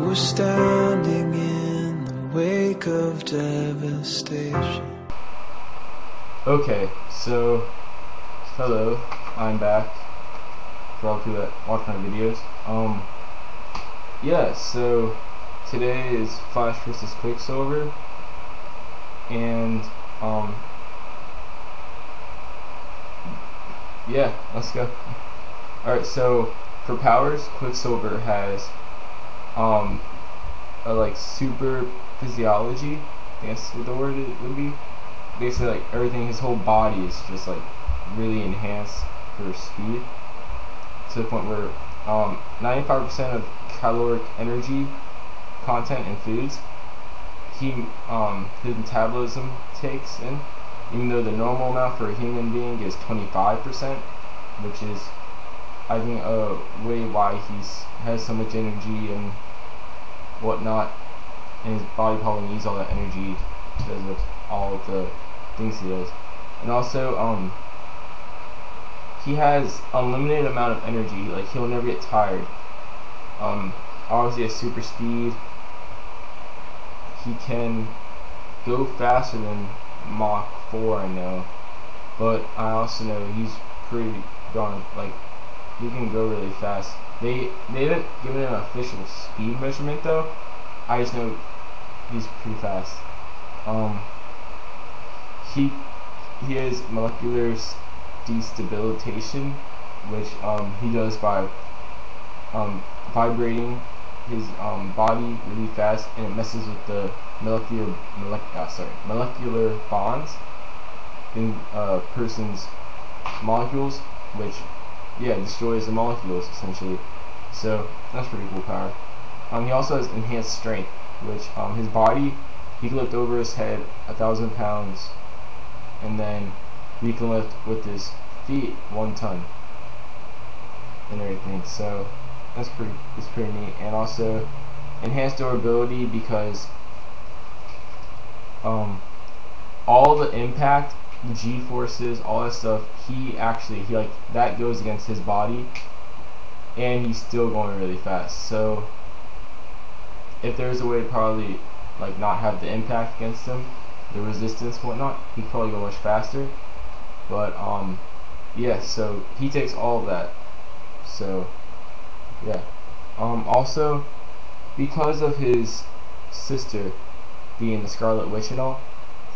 we're standing in the wake of devastation. Okay, so hello, I'm back for all people that watch my videos. Yeah, so today is Flash versus Quicksilver, and yeah, let's go. Alright, so for powers, Quicksilver has a like super physiology, I guess what the word it would be. Basically, like everything, his whole body is just like really enhanced for speed, to the point where 95% of caloric energy content in foods his metabolism takes in, even though the normal amount for a human being is 25%, which is, I think, way why has so much energy and whatnot, and his body probably needs all that energy because of all of the things he does. And also, he has unlimited amount of energy. Like, he'll never get tired. Obviously, at super speed, he can go faster than Mach 4, I know, but I also know he's pretty darn, like, he can go really fast. They haven't given him an official speed measurement though. I just know he's pretty fast. He has molecular destabilization, which he does by vibrating his body really fast, and it messes with the molecular bonds in a person's molecules, which destroys the molecules essentially. So that's pretty cool power. He also has enhanced strength, which his body, he can lift over his head 1,000 pounds, and then he can lift with his feet 1 ton and everything. So it's pretty neat. And also enhanced durability, because all the impact, the G-forces, all that stuff, he like that goes against his body, and he's still going really fast. So if there's a way to probably like not have the impact against him, the resistance and whatnot, he'd probably go much faster. But yeah, so he takes all of that. So yeah. Also, because of his sister being the Scarlet Witch and all,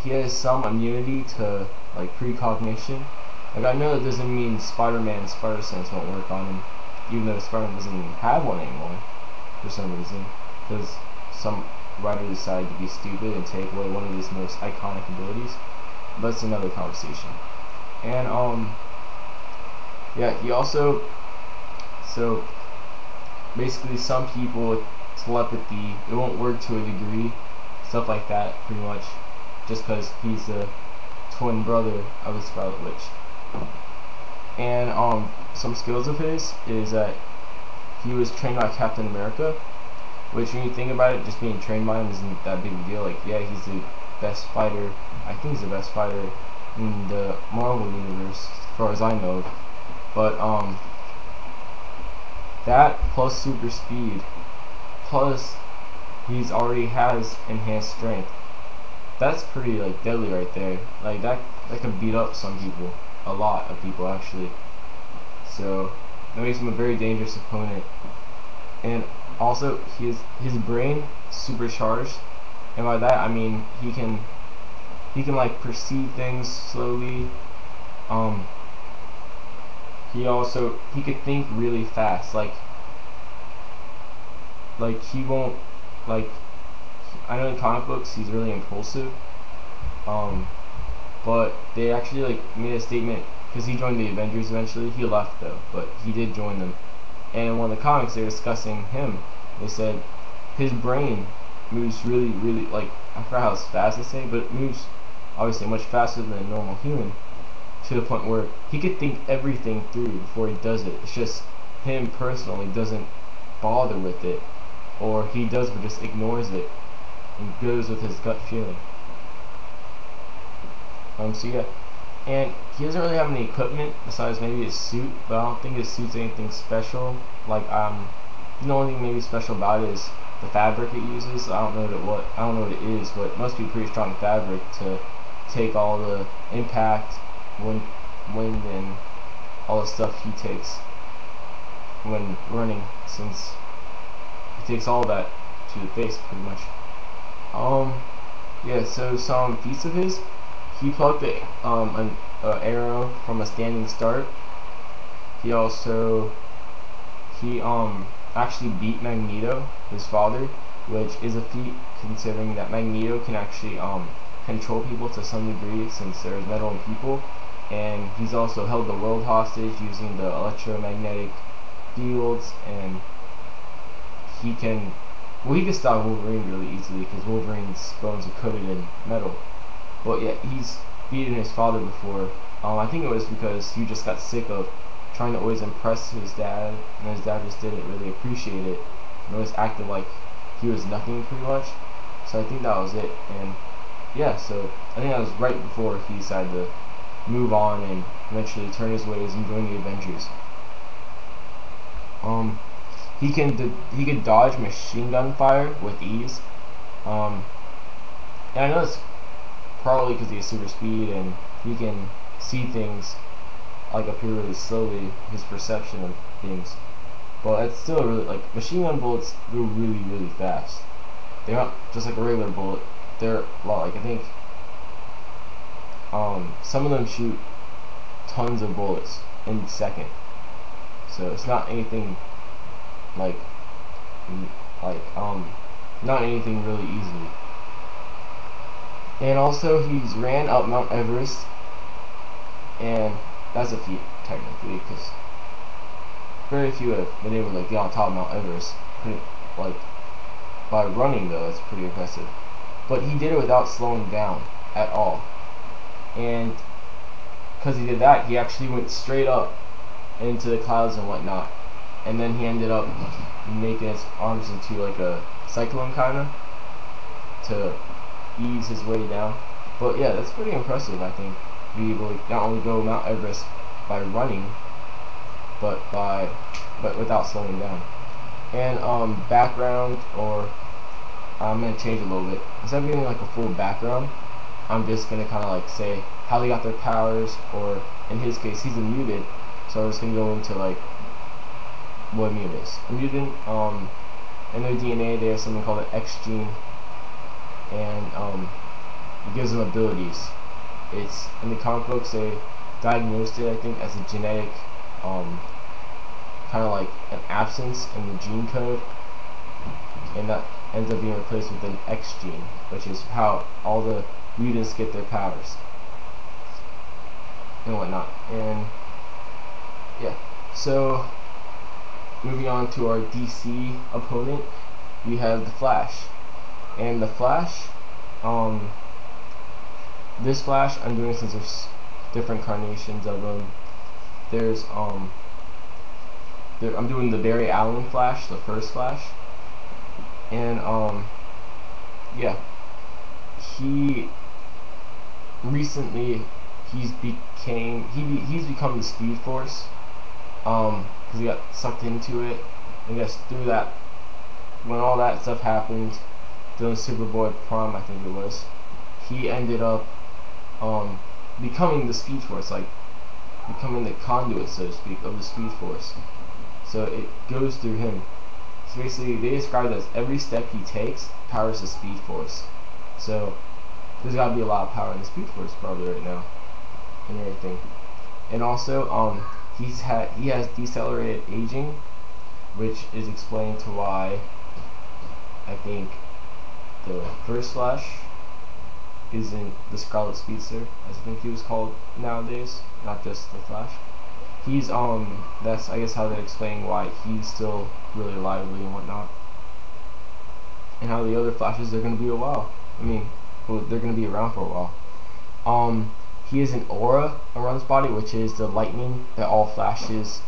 he has some immunity to like precognition. Like, I know that doesn't mean Spider-Man's spider sense won't work on him, even though Spider-Man doesn't even have one anymore for some reason, because some writer decided to be stupid and take away one of his most iconic abilities. But that's another conversation. And yeah, he also, so basically some people with telepathy, it won't work to a degree, stuff like that, pretty much, just because he's the twin brother of the Scarlet Witch. And some skills of his is that he was trained by Captain America, which, when you think about it, just being trained by him isn't that big a deal. Like, yeah, he's the best fighter, I think he's the best fighter in the Marvel universe, as far as I know. But that plus super speed, plus he's already has enhanced strength, that's pretty like deadly right there. Like, that could beat up some people, a lot of people actually. So that makes him a very dangerous opponent. And also, his brain supercharged, and by that I mean he can like perceive things slowly. He could think really fast. Like he won't, like, I know in comic books he's really impulsive, but they actually like made a statement, because he joined the Avengers eventually. He left though, but he did join them. And in one of the comics, they were discussing him. They said his brain moves really, really, like, I forgot how fast they say, but it moves obviously much faster than a normal human, to the point where he could think everything through before he does it. It's just him personally doesn't bother with it, or he does but just ignores it and goes with his gut feeling. So yeah, and he doesn't really have any equipment besides maybe his suit, but I don't think his suit's anything special. Like, the only thing maybe special about it is the fabric it uses. I don't know what it is, but it must be pretty strong fabric to take all the impact, wind, and all the stuff he takes when running, since he takes all that to the face pretty much. Yeah, so some feats of his: he plucked an arrow from a standing start. He actually beat Magneto, his father, which is a feat considering that Magneto can actually control people to some degree, since there's metal in people. And he's also held the world hostage using the electromagnetic fields, and he can stop Wolverine really easily because Wolverine's bones are coated in metal. But yeah, he's beaten his father before. I think it was because he just got sick of trying to always impress his dad, and his dad just didn't really appreciate it and always acted like he was nothing pretty much. So I think that was it. And yeah, so I think that was right before he decided to move on and eventually turn his ways and join the Avengers. He can dodge machine gun fire with ease. And I know it's probably because he has super speed and he can see things like up here really slowly, his perception of things. But it's still really, like, machine gun bullets go really, really fast. They're not just like a regular bullet. They're like, I think some of them shoot tons of bullets in a second. So it's not anything like not anything really easily. And also he's ran up Mount Everest, and that's a feat technically, because very few have been able to get on top of Mount Everest. By running though, that's pretty impressive. But he did it without slowing down at all, and because he did that, he actually went straight up into the clouds and whatnot, and then he ended up making his arms into like a cyclone kinda to ease his way down. But yeah, that's pretty impressive, I think, to be able to not only go Mount Everest by running, but without slowing down. And background, or I'm gonna change a little bit. Instead of giving like a full background, I'm just gonna kind of like say how they got their powers, or in his case, he's a mutant, so I'm just gonna go into like what a mutant is. A mutant, in their DNA, they have something called an X gene, and it gives them abilities. It's in the comic books they diagnosed it, I think, as a genetic kind of like an absence in the gene code, and that ends up being replaced with an X gene, which is how all the mutants get their powers and whatnot. And yeah, so moving on to our DC opponent, we have the Flash. And the Flash, this Flash I'm doing since there's different carnations of him. There's I'm doing the Barry Allen Flash, the first Flash, and yeah, he recently he's become the Speed Force, because he got sucked into it. I guess through that, when all that stuff happened during Superboy Prime, I think it was, he ended up becoming the Speed Force, like becoming the conduit, so to speak, of the Speed Force. So it goes through him. So basically, they describe it as every step he takes powers the Speed Force. So there's got to be a lot of power in the Speed Force probably right now, and everything. And also, he has decelerated aging, which is explained to why I think the first Flash isn't the Scarlet Speedster, as I think he was called nowadays, not just the Flash. He's that's, I guess, how they explain why he's still really lively and whatnot, and how the other Flashes, they're gonna be a while. I mean, well, they're gonna be around for a while. He has an aura around his body, which is the lightning that all Flashes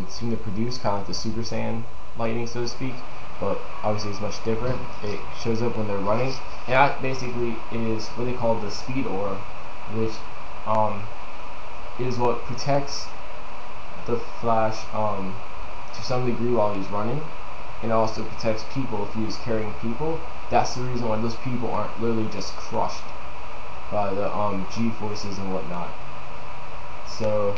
seem to produce, kind of like the Super Saiyan lightning, so to speak. But obviously it's much different. It shows up when they're running, and that basically is what they call the speed aura, which is what protects the Flash to some degree while he's running. and also protects people if he was carrying people. That's the reason why those people aren't literally just crushed by the G forces and whatnot. So